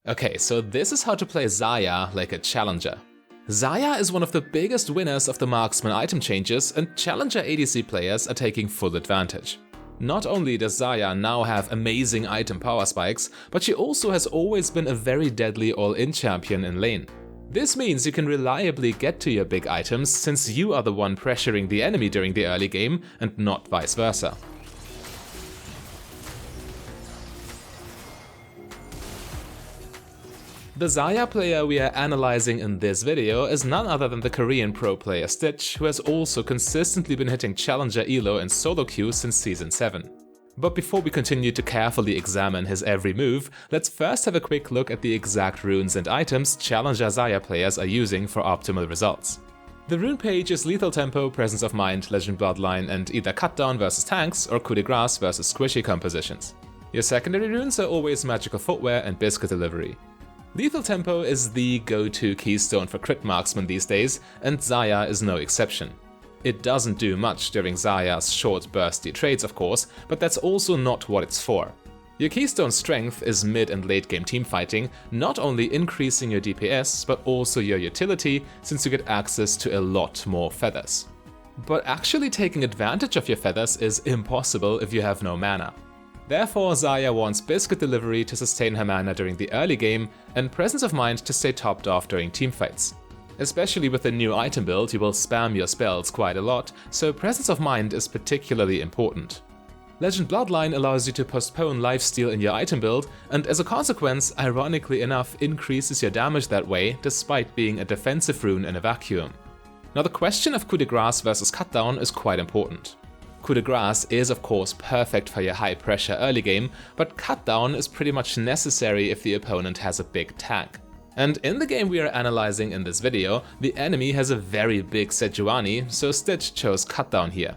Okay, so this is how to play Xayah like a Challenger. Xayah is one of the biggest winners of the marksman item changes, and Challenger ADC players are taking full advantage. Not only does Xayah now have amazing item power spikes, but she also has always been a very deadly all-in champion in lane. This means you can reliably get to your big items since you are the one pressuring the enemy during the early game and not vice versa. The Xayah player we are analyzing in this video is none other than the Korean pro player Stitch, who has also consistently been hitting Challenger Elo in solo queue since Season 7. But before we continue to carefully examine his every move, let's first have a quick look at the exact runes and items Challenger Xayah players are using for optimal results. The rune page is Lethal Tempo, Presence of Mind, Legend Bloodline, and either Cutdown versus tanks or Coup de Grace versus squishy compositions. Your secondary runes are always Magical Footwear and Biscuit Delivery. Lethal Tempo is the go-to keystone for crit marksmen these days, and Xayah is no exception. It doesn't do much during Xayah's short bursty trades of course, but that's also not what it's for. Your keystone strength is mid and late game teamfighting, not only increasing your DPS but also your utility since you get access to a lot more feathers. But actually taking advantage of your feathers is impossible if you have no mana. Therefore, Xayah wants Biscuit Delivery to sustain her mana during the early game, and Presence of Mind to stay topped off during teamfights. Especially with the new item build, you will spam your spells quite a lot, so Presence of Mind is particularly important. Legend Bloodline allows you to postpone lifesteal in your item build, and as a consequence, ironically enough, increases your damage that way, despite being a defensive rune in a vacuum. Now the question of Coup de Grace versus Cutdown is quite important. Coup de Grace is of course perfect for your high pressure early game, but Cutdown is pretty much necessary if the opponent has a big tank. And in the game we are analyzing in this video, the enemy has a very big Sejuani, so Stitch chose Cutdown here.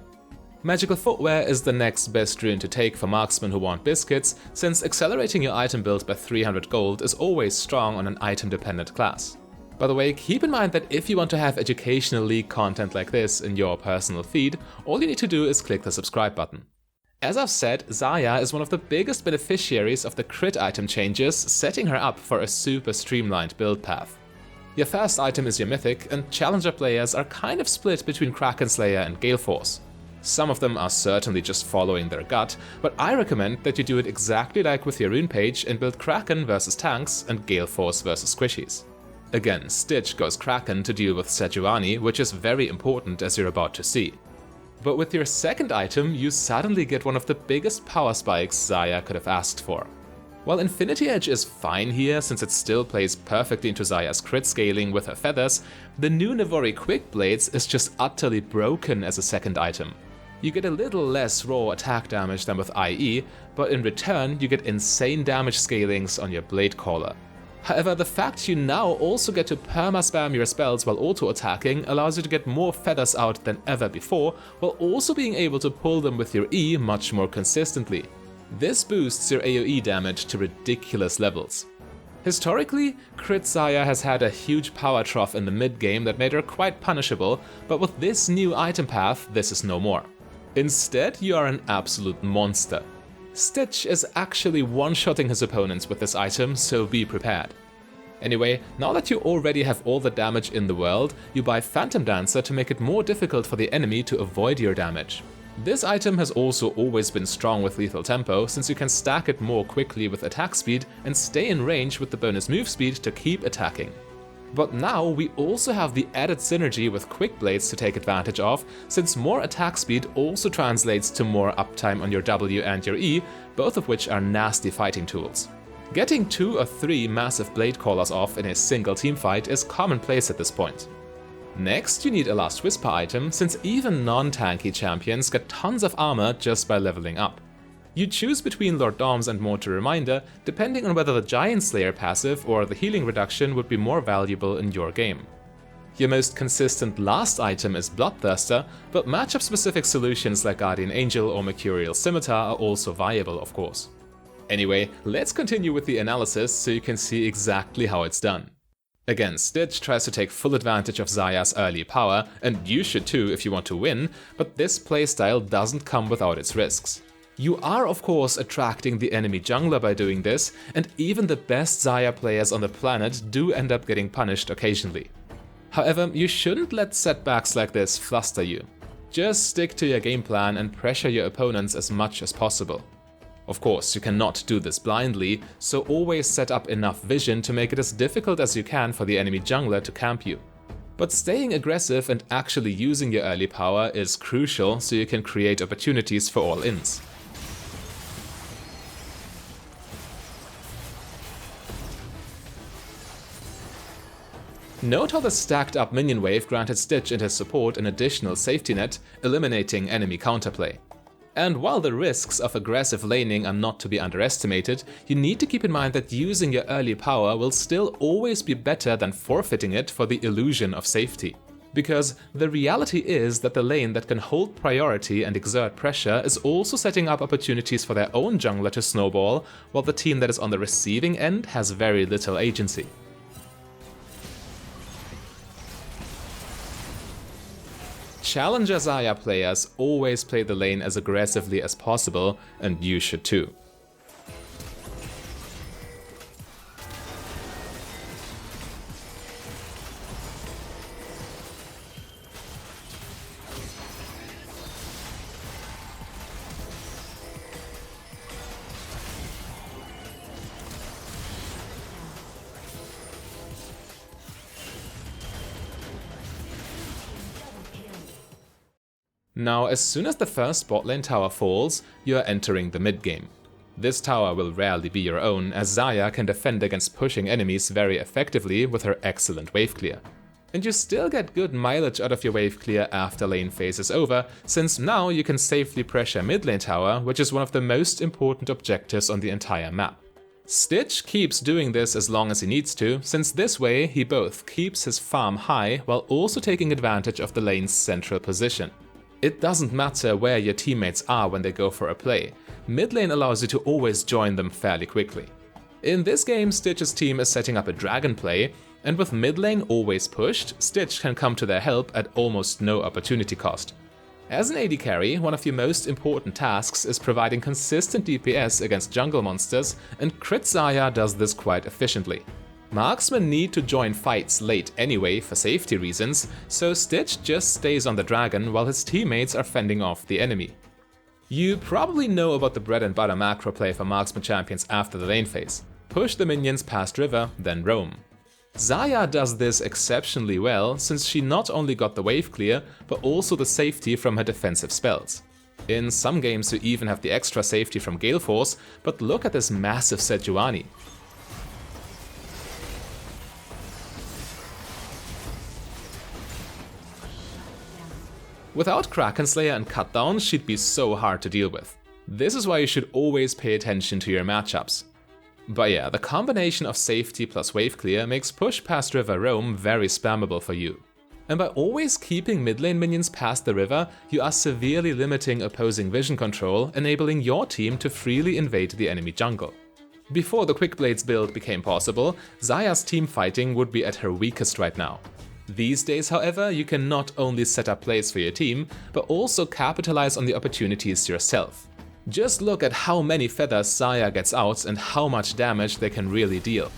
Magical Footwear is the next best rune to take for marksmen who want biscuits, since accelerating your item build by 300 gold is always strong on an item dependent class. By the way, keep in mind that if you want to have educational league content like this in your personal feed, all you need to do is click the subscribe button. As I've said, Xayah is one of the biggest beneficiaries of the crit item changes, setting her up for a super streamlined build path. Your first item is your mythic, and Challenger players are kind of split between Kraken Slayer and Gale Force. Some of them are certainly just following their gut, but I recommend that you do it exactly like with your rune page and build Kraken versus tanks and Gale Force versus squishies. Again, Stitch goes Kraken to deal with Sejuani, which is very important as you're about to see. But with your second item, you suddenly get one of the biggest power spikes Xayah could have asked for. While Infinity Edge is fine here since it still plays perfectly into Xayah's crit scaling with her feathers, the new Navori Quick Blades is just utterly broken as a second item. You get a little less raw attack damage than with IE, but in return you get insane damage scalings on your Blade Caller. However, the fact you now also get to perma-spam your spells while auto-attacking allows you to get more feathers out than ever before, while also being able to pull them with your E much more consistently. This boosts your AoE damage to ridiculous levels. Historically, Crit Xayah has had a huge power trough in the mid-game that made her quite punishable, but with this new item path, this is no more. Instead, you are an absolute monster. Stitch is actually one-shotting his opponents with this item, so be prepared. Anyway, now that you already have all the damage in the world, you buy Phantom Dancer to make it more difficult for the enemy to avoid your damage. This item has also always been strong with Lethal Tempo, since you can stack it more quickly with attack speed and stay in range with the bonus move speed to keep attacking. But now we also have the added synergy with Quick Blades to take advantage of, since more attack speed also translates to more uptime on your W and your E, both of which are nasty fighting tools. Getting 2 or 3 massive Blade Callers off in a single teamfight is commonplace at this point. Next, you need a Last Whisper item, since even non-tanky champions get tons of armor just by leveling up. You choose between Lord Doms and Mortar Reminder, depending on whether the Giant Slayer passive or the healing reduction would be more valuable in your game. Your most consistent last item is Bloodthirster, but matchup-specific solutions like Guardian Angel or Mercurial Scimitar are also viable, of course. Anyway, let's continue with the analysis so you can see exactly how it's done. Again, Stitch tries to take full advantage of Xayah's early power, and you should too if you want to win, but this playstyle doesn't come without its risks. You are of course attracting the enemy jungler by doing this, and even the best Xayah players on the planet do end up getting punished occasionally. However, you shouldn't let setbacks like this fluster you. Just stick to your game plan and pressure your opponents as much as possible. Of course, you cannot do this blindly, so always set up enough vision to make it as difficult as you can for the enemy jungler to camp you. But staying aggressive and actually using your early power is crucial so you can create opportunities for all-ins. Note how the stacked up minion wave granted Stitch and his support an additional safety net, eliminating enemy counterplay. And while the risks of aggressive laning are not to be underestimated, you need to keep in mind that using your early power will still always be better than forfeiting it for the illusion of safety. Because the reality is that the lane that can hold priority and exert pressure is also setting up opportunities for their own jungler to snowball, while the team that is on the receiving end has very little agency. Challenger Xayah players always play the lane as aggressively as possible, and you should too. Now, as soon as the first bot lane tower falls, you are entering the mid game. This tower will rarely be your own, as Xayah can defend against pushing enemies very effectively with her excellent wave clear. And you still get good mileage out of your wave clear after lane phase is over, since now you can safely pressure mid lane tower, which is one of the most important objectives on the entire map. Stitch keeps doing this as long as he needs to, since this way he both keeps his farm high while also taking advantage of the lane's central position. It doesn't matter where your teammates are when they go for a play, mid lane allows you to always join them fairly quickly. In this game, Stitch's team is setting up a dragon play, and with mid lane always pushed, Stitch can come to their help at almost no opportunity cost. As an AD carry, one of your most important tasks is providing consistent DPS against jungle monsters, and Crit Xayah does this quite efficiently. Marksmen need to join fights late anyway for safety reasons, so Stitch just stays on the dragon while his teammates are fending off the enemy. You probably know about the bread and butter macro play for marksman champions after the lane phase. Push the minions past river, then roam. Xayah does this exceptionally well, since she not only got the wave clear, but also the safety from her defensive spells. In some games you even have the extra safety from Gale Force, but look at this massive Sejuani. Without Kraken Slayer and Cutdown, she'd be so hard to deal with. This is why you should always pay attention to your matchups. But yeah, the combination of safety plus wave clear makes push past river roam very spammable for you. And by always keeping mid lane minions past the river, you are severely limiting opposing vision control, enabling your team to freely invade the enemy jungle. Before the Quick Blades build became possible, Xayah's team fighting would be at her weakest right now. These days, however, you can not only set up plays for your team, but also capitalize on the opportunities yourself. Just look at how many feathers Xayah gets out and how much damage they can really deal.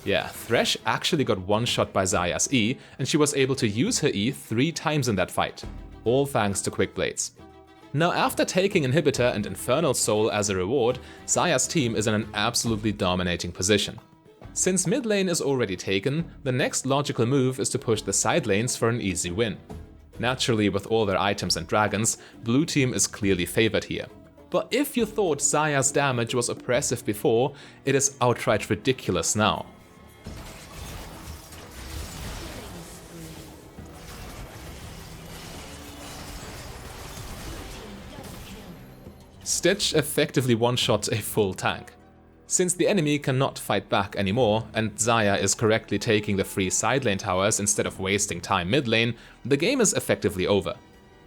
Yeah, Thresh actually got one-shot by Xayah's E, and she was able to use her E 3 times in that fight, all thanks to Quick Blades. Now, after taking Inhibitor and Infernal Soul as a reward, Xayah's team is in an absolutely dominating position. Since mid lane is already taken, the next logical move is to push the side lanes for an easy win. Naturally, with all their items and dragons, blue team is clearly favored here. But if you thought Xayah's damage was oppressive before, it is outright ridiculous now. Stitch effectively one-shots a full tank. Since the enemy cannot fight back anymore, and Xayah is correctly taking the free side lane towers instead of wasting time mid lane, the game is effectively over.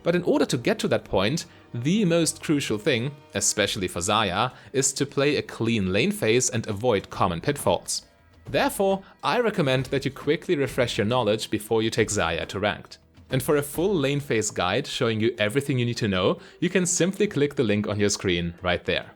But in order to get to that point, the most crucial thing, especially for Xayah, is to play a clean lane phase and avoid common pitfalls. Therefore, I recommend that you quickly refresh your knowledge before you take Xayah to ranked. And for a full lane phase guide showing you everything you need to know, you can simply click the link on your screen right there.